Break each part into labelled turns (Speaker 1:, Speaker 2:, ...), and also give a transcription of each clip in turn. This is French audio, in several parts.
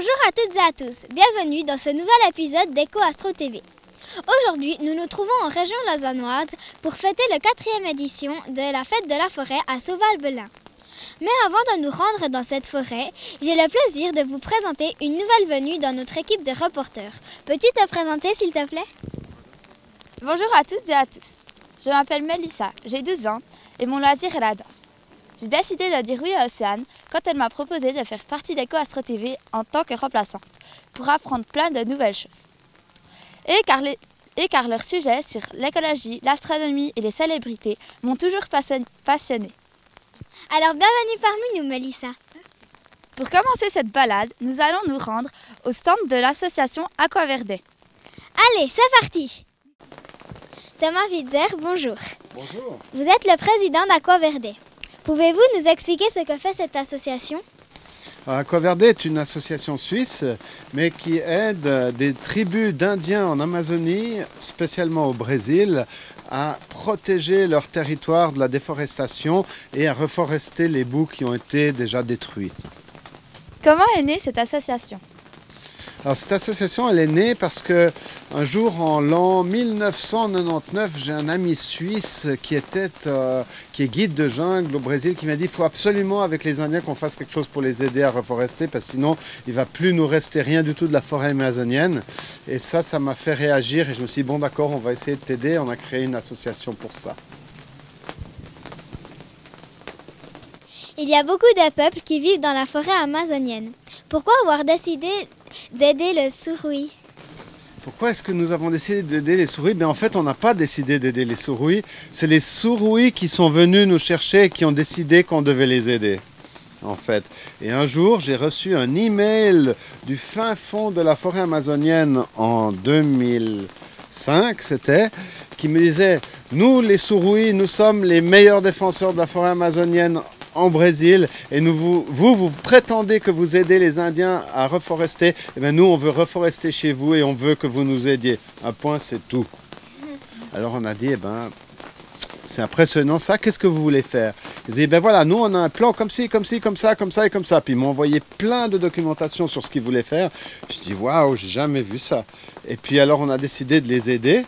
Speaker 1: Bonjour à toutes et à tous, bienvenue dans ce nouvel épisode d'EcoAstro TV. Aujourd'hui, nous nous trouvons en région lausannoise pour fêter la 4e édition de la fête de la forêt à Sauval-Belin. Mais avant de nous rendre dans cette forêt, j'ai le plaisir de vous présenter une nouvelle venue dans notre équipe de reporters. Peux-tu te présenter s'il te plaît?
Speaker 2: Bonjour à toutes et à tous. Je m'appelle Mélissa, j'ai 12 ans et mon loisir est la danse. J'ai décidé de dire oui à Océane quand elle m'a proposé de faire partie d'EcoAstro TV en tant que remplaçante pour apprendre plein de nouvelles choses. Et car leurs sujets sur l'écologie, l'astronomie et les célébrités m'ont toujours passionnée.
Speaker 1: Alors bienvenue parmi nous Mélissa.
Speaker 2: Pour commencer cette balade, nous allons nous rendre au stand de l'association Aquaverde.
Speaker 1: Allez, c'est parti! Thomas Witzer, bonjour.
Speaker 3: Bonjour.
Speaker 1: Vous êtes le président d'Aquaverde. Pouvez-vous nous expliquer ce que fait cette association?
Speaker 3: Aquaverde est une association suisse, mais qui aide des tribus d'Indiens en Amazonie, spécialement au Brésil, à protéger leur territoire de la déforestation et à reforester les boues qui ont été déjà détruits.
Speaker 2: Comment est née cette association?
Speaker 3: Alors cette association, elle est née parce que un jour en l'an 1999, j'ai un ami suisse qui est guide de jungle au Brésil qui m'a dit qu'il faut absolument avec les Indiens qu'on fasse quelque chose pour les aider à reforester parce que sinon il ne va plus nous rester rien du tout de la forêt amazonienne. Et ça m'a fait réagir et je me suis dit bon d'accord, on va essayer de t'aider. On a créé une association pour ça.
Speaker 1: Il y a beaucoup de peuples qui vivent dans la forêt amazonienne. Pourquoi avoir décidé d'aider les Surui?
Speaker 3: Pourquoi est-ce que nous avons décidé d'aider les Surui? En fait, on n'a pas décidé d'aider les Surui. C'est les Surui qui sont venus nous chercher et qui ont décidé qu'on devait les aider. En fait. Et un jour, j'ai reçu un email du fin fond de la forêt amazonienne en 2005, c'était, qui me disait « Nous, les Surui, nous sommes les meilleurs défenseurs de la forêt amazonienne en Brésil et vous prétendez que vous aidez les Indiens à reforester, et bien nous on veut reforester chez vous et on veut que vous nous aidiez. Un point, c'est tout. Alors on a dit, c'est impressionnant ça, qu'est-ce que vous voulez faire? Ils disaient, voilà, nous on a un plan comme ci, comme ci, comme ça, comme ça et comme ça. Puis ils m'ont envoyé plein de documentation sur ce qu'ils voulaient faire. Je dis, waouh, j'ai jamais vu ça. Et puis alors on a décidé de les aider.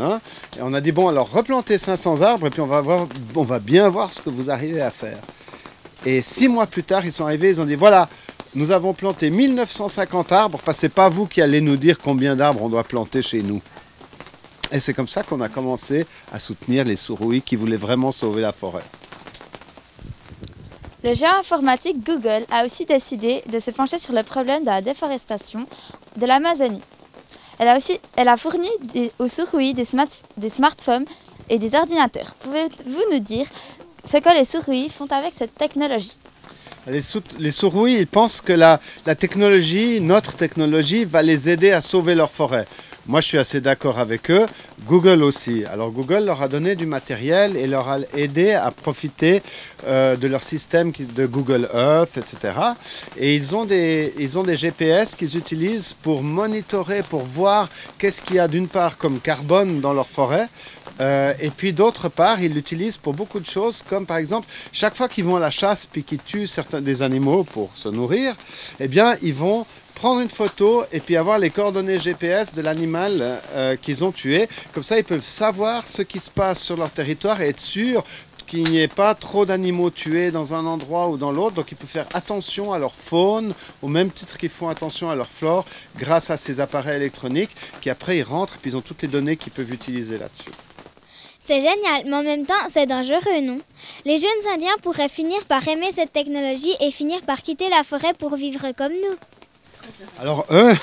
Speaker 3: Hein, et on a dit, bon alors replantez 500 arbres et puis on va bien voir ce que vous arrivez à faire. Et 6 mois plus tard, ils sont arrivés, ils ont dit, voilà, nous avons planté 1950 arbres, parce que ce n'est pas vous qui allez nous dire combien d'arbres on doit planter chez nous. Et c'est comme ça qu'on a commencé à soutenir les Surui qui voulaient vraiment sauver la forêt.
Speaker 2: Le géant informatique Google a aussi décidé de se pencher sur le problème de la déforestation de l'Amazonie. Elle a fourni aux Surui des smartphones et des ordinateurs. Pouvez-vous nous dire ce que les Surui font avec cette technologie?
Speaker 3: Les Surui, ils pensent que la technologie, notre technologie, va les aider à sauver leur forêt. Moi, je suis assez d'accord avec eux. Google aussi. Alors, Google leur a donné du matériel et leur a aidé à profiter de leur système de Google Earth, etc. Et ils ont des GPS qu'ils utilisent pour monitorer, pour voir qu'est-ce qu'il y a d'une part comme carbone dans leur forêt. Et puis d'autre part, ils l'utilisent pour beaucoup de choses, comme par exemple, chaque fois qu'ils vont à la chasse puis qu'ils tuent des animaux pour se nourrir, eh bien, ils vont prendre une photo et puis avoir les coordonnées GPS de l'animal qu'ils ont tué. Comme ça, ils peuvent savoir ce qui se passe sur leur territoire et être sûrs qu'il n'y ait pas trop d'animaux tués dans un endroit ou dans l'autre. Donc, ils peuvent faire attention à leur faune, au même titre qu'ils font attention à leur flore, grâce à ces appareils électroniques qui, après, ils rentrent et puis ils ont toutes les données qu'ils peuvent utiliser là-dessus.
Speaker 1: C'est génial, mais en même temps, c'est dangereux, non? Les jeunes Indiens pourraient finir par aimer cette technologie et finir par quitter la forêt pour vivre comme nous.
Speaker 3: Alors eux,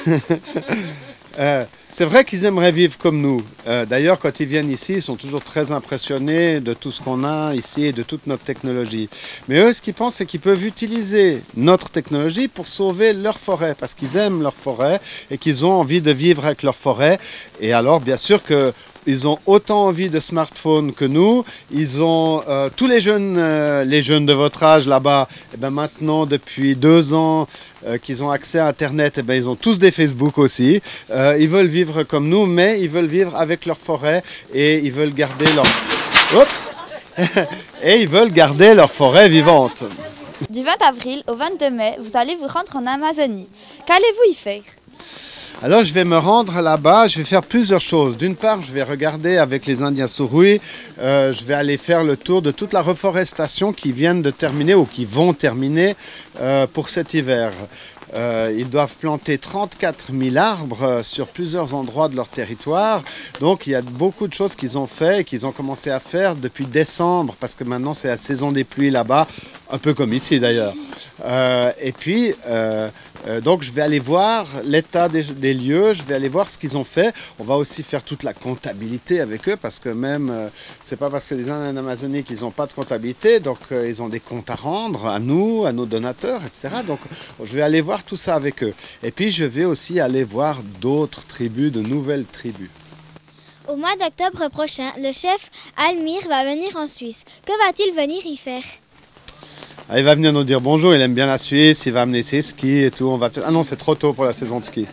Speaker 3: c'est vrai qu'ils aimeraient vivre comme nous. D'ailleurs, quand ils viennent ici, ils sont toujours très impressionnés de tout ce qu'on a ici et de toute notre technologie. Mais eux, ce qu'ils pensent, c'est qu'ils peuvent utiliser notre technologie pour sauver leur forêt, parce qu'ils aiment leur forêt et qu'ils ont envie de vivre avec leur forêt. Et alors, bien sûr que ils ont autant envie de smartphones que nous. Ils ont tous les jeunes de votre âge là-bas, maintenant depuis 2 ans qu'ils ont accès à Internet, ils ont tous des Facebook aussi. Ils veulent vivre comme nous, mais ils veulent vivre avec leur forêt et ils veulent garder leur... Oups et ils veulent garder leur forêt vivante.
Speaker 2: Du 20 avril au 22 mai, vous allez vous rendre en Amazonie. Qu'allez-vous y faire?
Speaker 3: Alors je vais me rendre là-bas, je vais faire plusieurs choses. D'une part, je vais regarder avec les Indiens Surui, je vais aller faire le tour de toute la reforestation qui viennent de terminer ou qui vont terminer pour cet hiver. Ils doivent planter 34 000 arbres sur plusieurs endroits de leur territoire. Donc il y a beaucoup de choses qu'ils ont fait et qu'ils ont commencé à faire depuis décembre, parce que maintenant c'est la saison des pluies là-bas, un peu comme ici d'ailleurs. Et puis, donc je vais aller voir l'état des lieux, je vais aller voir ce qu'ils ont fait. On va aussi faire toute la comptabilité avec eux, parce que même, c'est pas parce que les Indiens en Amazonie qu'ils n'ont pas de comptabilité, donc ils ont des comptes à rendre à nous, à nos donateurs, etc. Donc je vais aller voir tout ça avec eux. Et puis je vais aussi aller voir d'autres tribus, de nouvelles tribus.
Speaker 1: Au mois d'octobre prochain, le chef Almir va venir en Suisse. Que va-t-il venir y faire?
Speaker 3: Il va venir nous dire bonjour, il aime bien la Suisse, il va amener ses skis et tout. Ah non, c'est trop tôt pour la saison de ski.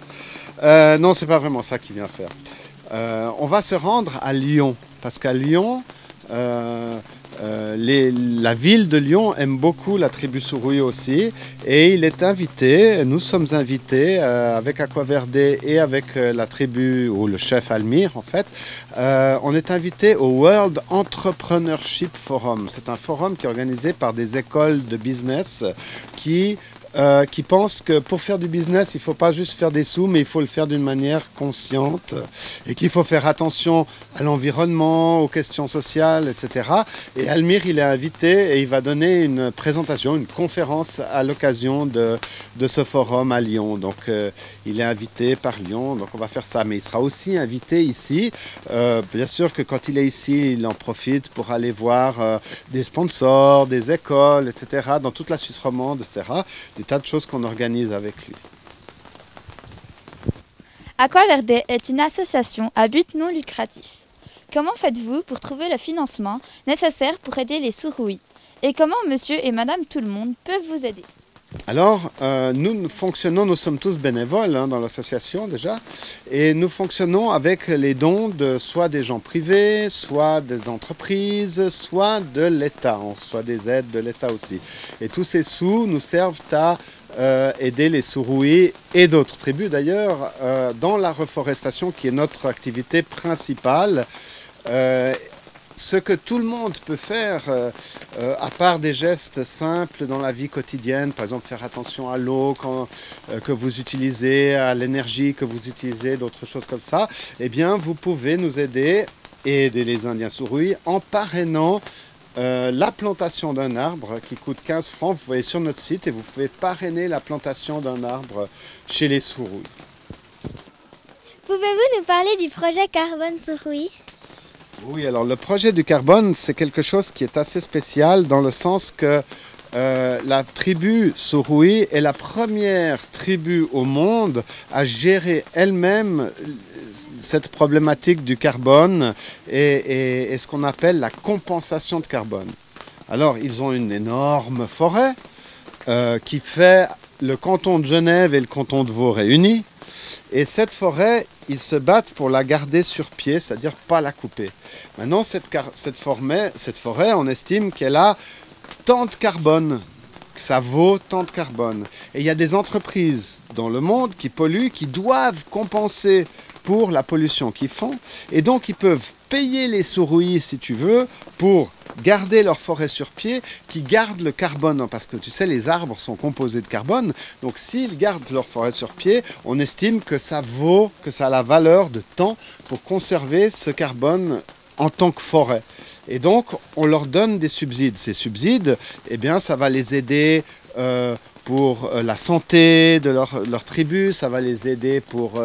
Speaker 3: Non, c'est pas vraiment ça qu'il vient faire. On va se rendre à Lyon, parce qu'à Lyon, la ville de Lyon aime beaucoup la tribu Surui aussi, et il est invité, nous sommes invités avec Aquaverde et avec la tribu, ou le chef Almir en fait, on est invité au World Entrepreneurship Forum. C'est un forum qui est organisé par des écoles de business qui pensent que pour faire du business, il ne faut pas juste faire des sous, mais il faut le faire d'une manière consciente et qu'il faut faire attention à l'environnement, aux questions sociales, etc. Et Almir, il est invité et il va donner une présentation, une conférence à l'occasion de ce forum à Lyon. Donc, il est invité par Lyon, donc on va faire ça. Mais il sera aussi invité ici. Bien sûr que quand il est ici, il en profite pour aller voir des sponsors, des écoles, etc. dans toute la Suisse romande, etc. Des tas de choses qu'on organise avec lui.
Speaker 2: Aquaverde est une association à but non lucratif. Comment faites-vous pour trouver le financement nécessaire pour aider les Surui? Et comment monsieur et madame tout le monde peuvent vous aider?
Speaker 3: Alors, nous fonctionnons, nous sommes tous bénévoles dans l'association déjà, et nous fonctionnons avec les dons de soit des gens privés, soit des entreprises, soit de l'État, soit des aides de l'État aussi. Et tous ces sous nous servent à aider les Surui et d'autres tribus d'ailleurs dans la reforestation qui est notre activité principale. Ce que tout le monde peut faire, à part des gestes simples dans la vie quotidienne, par exemple faire attention à l'eau que vous utilisez, à l'énergie que vous utilisez, d'autres choses comme ça, eh bien vous pouvez nous aider et aider les Indiens Surui en parrainant la plantation d'un arbre qui coûte 15 francs. Vous voyez sur notre site et vous pouvez parrainer la plantation d'un arbre chez les Surui.
Speaker 1: Pouvez-vous nous parler du projet Carbone Surui?
Speaker 3: Oui, alors le projet du carbone, c'est quelque chose qui est assez spécial dans le sens que la tribu Surui est la première tribu au monde à gérer elle-même cette problématique du carbone et ce qu'on appelle la compensation de carbone. Alors, ils ont une énorme forêt qui fait le canton de Genève et le canton de Vaud réunis. Et cette forêt, ils se battent pour la garder sur pied, c'est-à-dire pas la couper. Maintenant, cette forêt, on estime qu'elle a tant de carbone, que ça vaut tant de carbone. Et il y a des entreprises dans le monde qui polluent, qui doivent compenser pour la pollution qu'ils font. Et donc, ils peuvent payer les Surui, si tu veux, pour garder leur forêt sur pied, qui gardent le carbone, parce que tu sais, les arbres sont composés de carbone, donc s'ils gardent leur forêt sur pied, on estime que ça a la valeur de temps pour conserver ce carbone en tant que forêt. Et donc, on leur donne des subsides. Ces subsides, eh bien, ça va les aider pour la santé de leur tribu, ça va les aider pour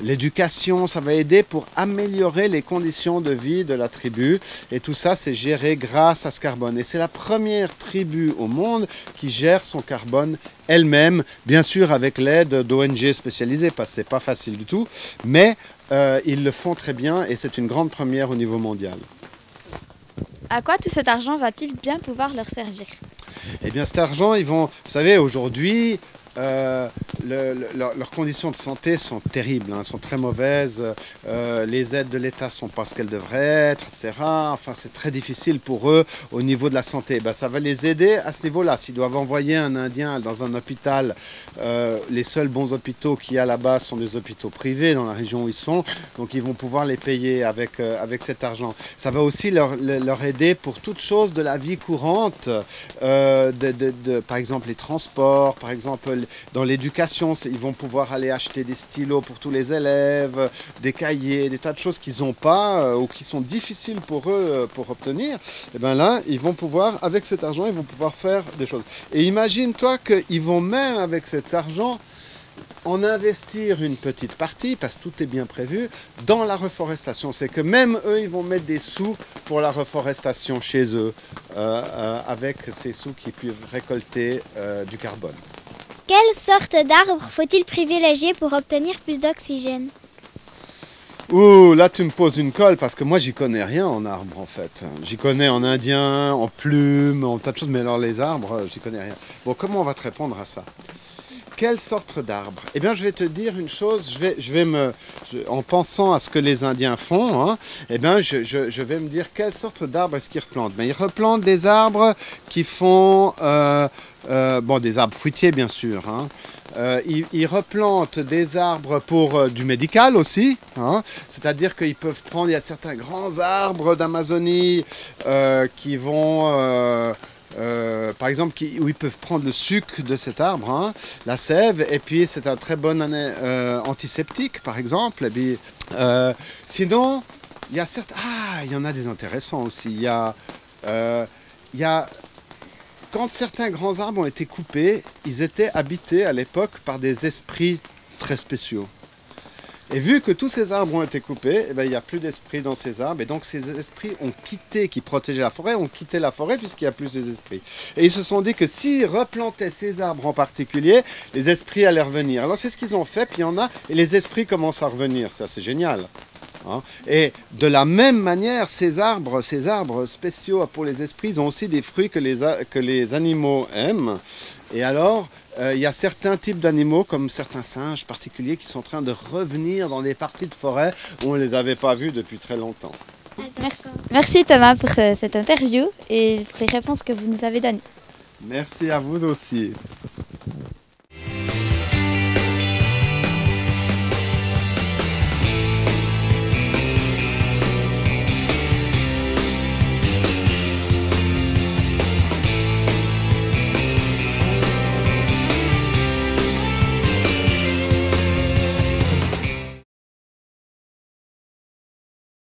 Speaker 3: l'éducation, ça va aider pour améliorer les conditions de vie de la tribu. Et tout ça, c'est géré grâce à ce carbone. Et c'est la première tribu au monde qui gère son carbone elle-même, bien sûr avec l'aide d'ONG spécialisées, parce que ce n'est pas facile du tout, mais ils le font très bien et c'est une grande première au niveau mondial.
Speaker 2: À quoi tout cet argent va-t-il bien pouvoir leur servir?
Speaker 3: Eh bien cet argent, vous savez, aujourd'hui, leurs conditions de santé sont terribles, hein, sont très mauvaises. Les aides de l'État ne sont pas ce qu'elles devraient être, etc. Enfin, c'est très difficile pour eux au niveau de la santé. Ben, ça va les aider à ce niveau-là. S'ils doivent envoyer un Indien dans un hôpital, les seuls bons hôpitaux qu'il y a là-bas sont des hôpitaux privés dans la région où ils sont. Donc, ils vont pouvoir les payer avec cet argent. Ça va aussi leur aider pour toutes choses de la vie courante, par exemple les transports, par exemple dans l'éducation, ils vont pouvoir aller acheter des stylos pour tous les élèves, des cahiers, des tas de choses qu'ils n'ont pas ou qui sont difficiles pour eux pour obtenir. Et bien là, ils vont pouvoir, avec cet argent, ils vont pouvoir faire des choses. Et imagine-toi qu'ils vont même avec cet argent en investir une petite partie, parce que tout est bien prévu, dans la reforestation. C'est que même eux, ils vont mettre des sous pour la reforestation chez eux, avec ces sous qu'ils peuvent récolter du carbone.
Speaker 1: Quelle sorte d'arbre faut-il privilégier pour obtenir plus d'oxygène?
Speaker 3: Ouh, là tu me poses une colle parce que moi j'y connais rien en arbre en fait. J'y connais en indien, en plumes, en tas de choses, mais alors les arbres, j'y connais rien. Bon, comment on va te répondre à ça? Quelle sorte d'arbre? Eh bien, je vais te dire une chose, en pensant à ce que les Indiens font, hein, eh bien, je vais me dire quelle sorte d'arbre est-ce qu'ils replantent. Mais ils replantent des arbres qui font, des arbres fruitiers bien sûr, hein. Ils replantent des arbres pour du médical aussi, hein, c'est-à-dire qu'ils peuvent prendre, il y a certains grands arbres d'Amazonie qui vont... par exemple, où ils peuvent prendre le sucre de cet arbre, hein, la sève, et puis c'est un très bon antiseptique, par exemple. Et puis, sinon, il y a il y en a des intéressants aussi. Il y a, quand certains grands arbres ont été coupés, ils étaient habités à l'époque par des esprits très spéciaux. Et vu que tous ces arbres ont été coupés, eh ben, il n'y a plus d'esprits dans ces arbres. Et donc ces esprits ont quitté, qui protégeaient la forêt, ont quitté la forêt puisqu'il n'y a plus ces esprits. Et ils se sont dit que s'ils replantaient ces arbres en particulier, les esprits allaient revenir. Alors c'est ce qu'ils ont fait, puis il y en a, et les esprits commencent à revenir. Ça, c'est génial. Hein. Et de la même manière, ces arbres spéciaux pour les esprits, ils ont aussi des fruits que les animaux aiment. Et alors, il y a certains types d'animaux, comme certains singes particuliers, qui sont en train de revenir dans des parties de forêt où on ne les avait pas vus depuis très longtemps.
Speaker 2: Merci Thomas pour cette interview et pour les réponses que vous nous avez données.
Speaker 3: Merci à vous aussi.